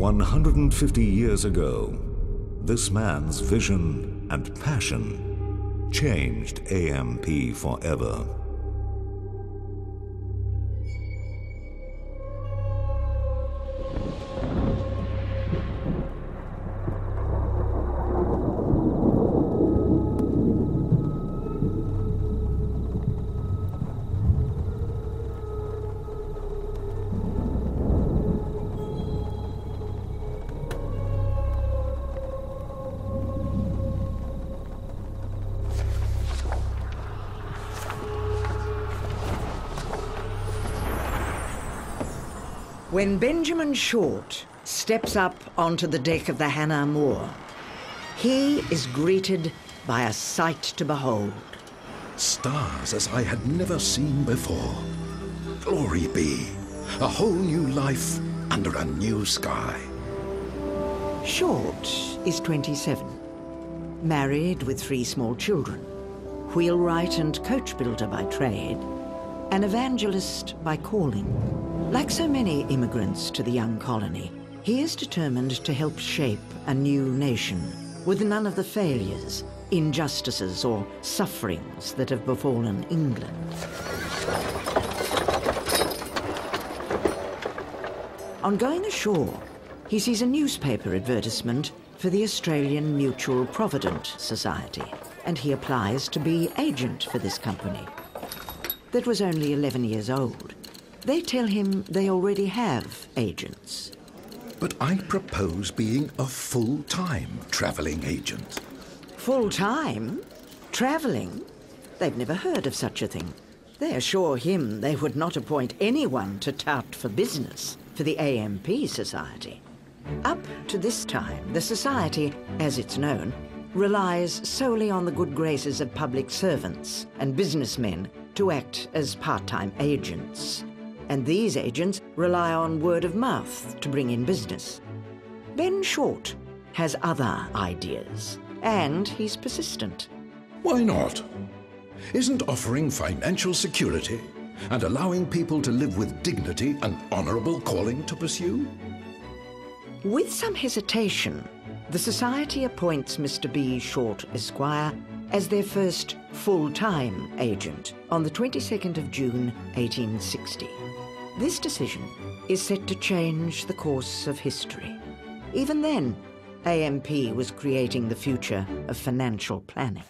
150 years ago, this man's vision and passion changed AMP forever. When Benjamin Short steps up onto the deck of the Hannah More, he is greeted by a sight to behold. Stars as I had never seen before. Glory be, a whole new life under a new sky. Short is 27, married with 3 small children, wheelwright and coach builder by trade, an evangelist by calling. Like so many immigrants to the young colony, he is determined to help shape a new nation with none of the failures, injustices, or sufferings that have befallen England. On going ashore, he sees a newspaper advertisement for the Australian Mutual Provident Society, and he applies to be agent for this company. That was only 11 years old. They tell him they already have agents. But I propose being a full-time travelling agent. Full-time? Travelling? They've never heard of such a thing. They assure him they would not appoint anyone to tout for business for the AMP Society. Up to this time, the Society, as it's known, relies solely on the good graces of public servants and businessmen to act as part-time agents. And these agents rely on word of mouth to bring in business. Ben Short has other ideas, and he's persistent. Why not? Isn't offering financial security and allowing people to live with dignity an honourable calling to pursue? With some hesitation, the Society appoints Mr. B. Short, Esquire, as their first full-time agent on the 22nd of June, 1860. This decision is set to change the course of history. Even then, AMP was creating the future of financial planning.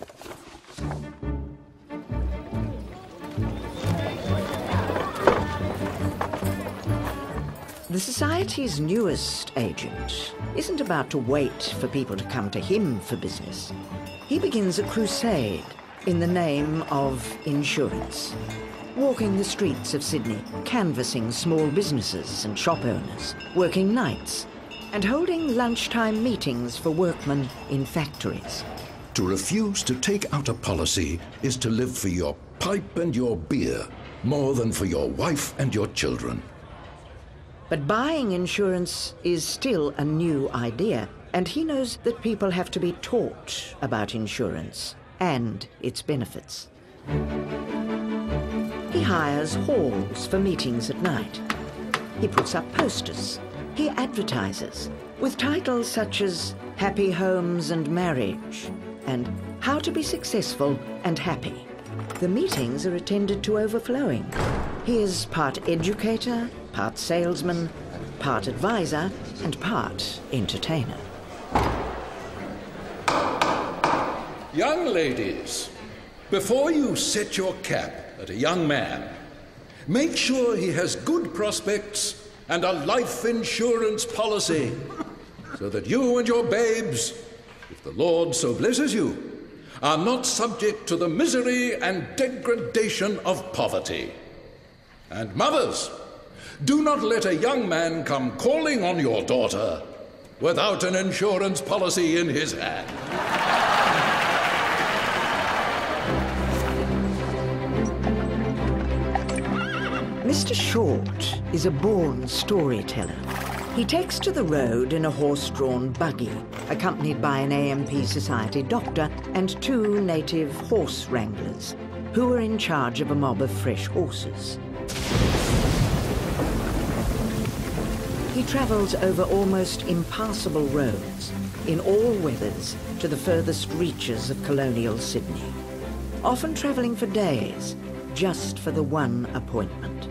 The Society's newest agent isn't about to wait for people to come to him for business. He begins a crusade in the name of insurance, walking the streets of Sydney, canvassing small businesses and shop owners, working nights, and holding lunchtime meetings for workmen in factories. To refuse to take out a policy is to live for your pipe and your beer more than for your wife and your children. But buying insurance is still a new idea, and he knows that people have to be taught about insurance and its benefits. He hires halls for meetings at night. He puts up posters. He advertises with titles such as Happy Homes and Marriage and How to Be Successful and Happy. The meetings are attended to overflowing. He is part educator, part salesman, part advisor, and part entertainer. Young ladies, before you set your cap at a young man, make sure he has good prospects and a life insurance policy, so that you and your babes, if the Lord so blesses you, are not subject to the misery and degradation of poverty. And mothers, do not let a young man come calling on your daughter without an insurance policy in his hand. Mr. Short is a born storyteller. He takes to the road in a horse-drawn buggy, accompanied by an AMP Society doctor and 2 native horse wranglers, who are in charge of a mob of fresh horses. He travels over almost impassable roads, in all weathers, to the furthest reaches of colonial Sydney, often travelling for days, just for the one appointment.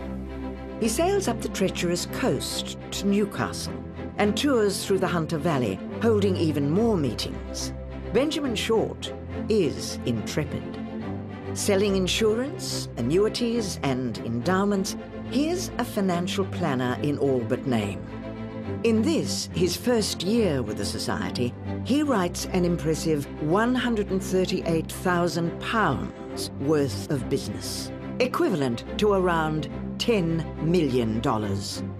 He sails up the treacherous coast to Newcastle and tours through the Hunter Valley, holding even more meetings. Benjamin Short is intrepid. Selling insurance, annuities, and endowments, here's a financial planner in all but name. In this, his first year with the Society, he writes an impressive £138,000 worth of business, equivalent to around $10 million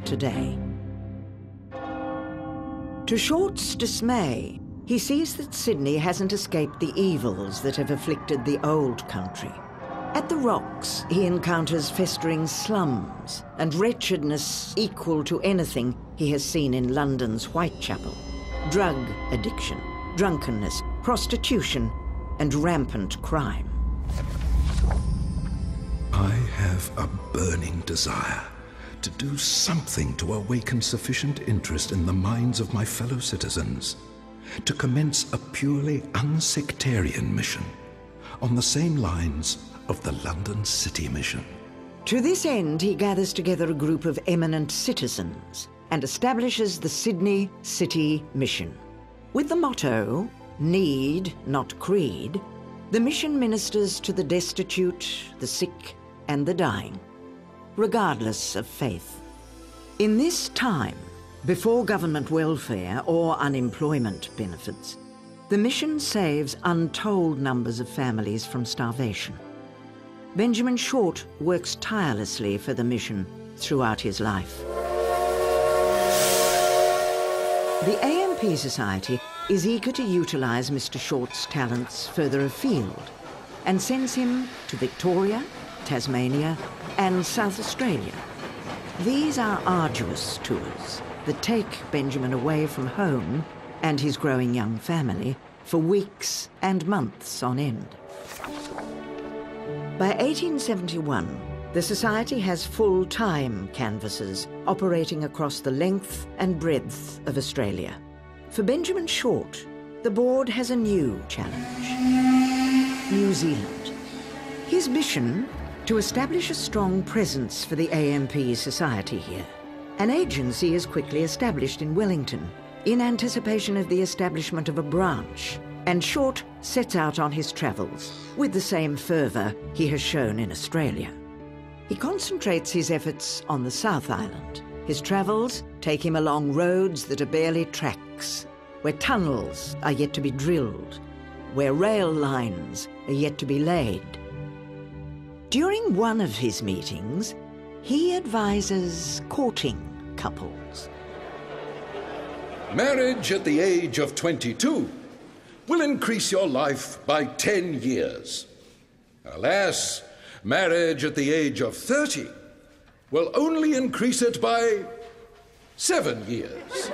today. To Short's dismay, he sees that Sydney hasn't escaped the evils that have afflicted the old country. At the Rocks, he encounters festering slums and wretchedness equal to anything he has seen in London's Whitechapel. Drug addiction, drunkenness, prostitution, and rampant crime. I have a burning desire to do something to awaken sufficient interest in the minds of my fellow citizens, to commence a purely unsectarian mission on the same lines of the London City Mission. To this end, he gathers together a group of eminent citizens and establishes the Sydney City Mission. With the motto, "Need, not creed," the mission ministers to the destitute, the sick, and the dying, regardless of faith. In this time, before government welfare or unemployment benefits, the mission saves untold numbers of families from starvation. Benjamin Short works tirelessly for the mission throughout his life. The AMP Society is eager to utilize Mr. Short's talents further afield and sends him to Victoria, Tasmania, and South Australia. These are arduous tours that take Benjamin away from home and his growing young family for weeks and months on end. By 1871, the Society has full-time canvassers operating across the length and breadth of Australia. For Benjamin Short, the board has a new challenge: New Zealand. His mission: to establish a strong presence for the AMP Society here. An agency is quickly established in Wellington in anticipation of the establishment of a branch, and Short sets out on his travels with the same fervour he has shown in Australia. He concentrates his efforts on the South Island. His travels take him along roads that are barely tracks, where tunnels are yet to be drilled, where rail lines are yet to be laid. During one of his meetings, he advises courting couples. Marriage at the age of 22 will increase your life by 10 years. Alas, marriage at the age of 30 will only increase it by 7 years.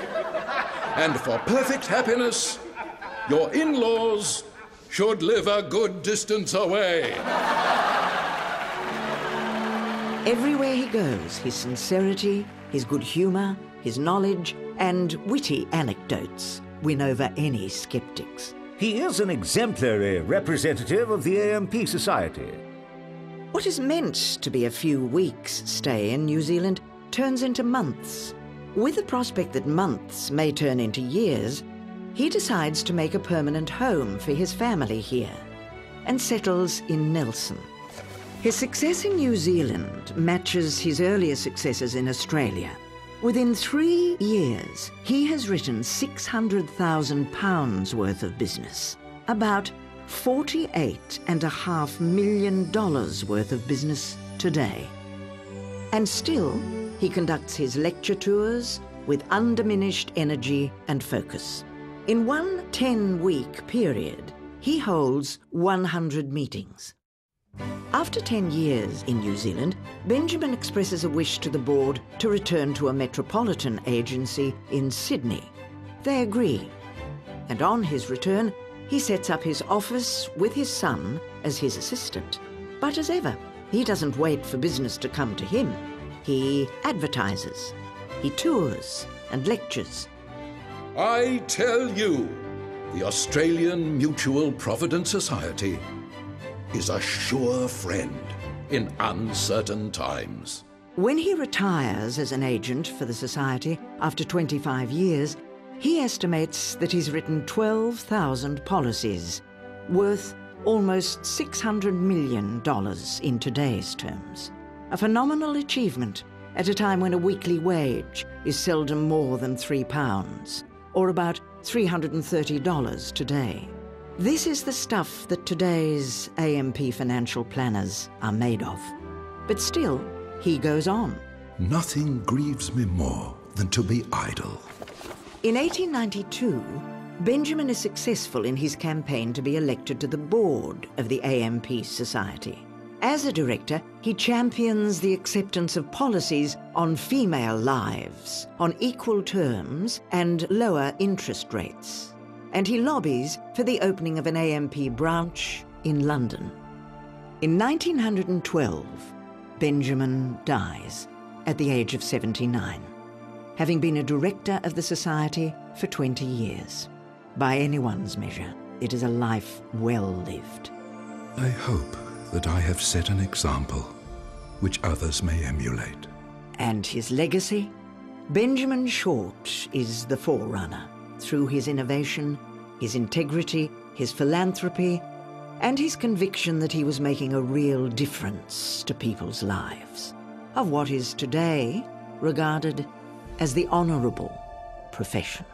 And for perfect happiness, your in-laws should live a good distance away. Everywhere he goes, his sincerity, his good humour, his knowledge, and witty anecdotes win over any skeptics. He is an exemplary representative of the AMP Society. What is meant to be a few weeks' stay in New Zealand turns into months. With the prospect that months may turn into years, he decides to make a permanent home for his family here and settles in Nelson. His success in New Zealand matches his earlier successes in Australia. Within 3 years, he has written £600,000 worth of business, about $48.5 million worth of business today. And still, he conducts his lecture tours with undiminished energy and focus. In one 10-week period, he holds 100 meetings. After 10 years in New Zealand, Benjamin expresses a wish to the board to return to a metropolitan agency in Sydney. They agree, and on his return, he sets up his office with his son as his assistant. But as ever, he doesn't wait for business to come to him. He advertises, he tours, and lectures. I tell you, the Australian Mutual Provident Society is a sure friend in uncertain times. When he retires as an agent for the Society after 25 years, he estimates that he's written 12,000 policies, worth almost $600 million in today's terms. A phenomenal achievement at a time when a weekly wage is seldom more than £3, or about $330 today. This is the stuff that today's AMP financial planners are made of. But still, he goes on. Nothing grieves me more than to be idle. In 1892, Benjamin is successful in his campaign to be elected to the board of the AMP Society. As a director, he champions the acceptance of policies on female lives, on equal terms and lower interest rates. And he lobbies for the opening of an AMP branch in London. In 1912, Benjamin dies at the age of 79, having been a director of the Society for 20 years. By anyone's measure, it is a life well lived. I hope that I have set an example which others may emulate. And his legacy? Benjamin Short is the forerunner through his innovation, his integrity, his philanthropy, and his conviction that he was making a real difference to people's lives, of what is today regarded as the honourable profession.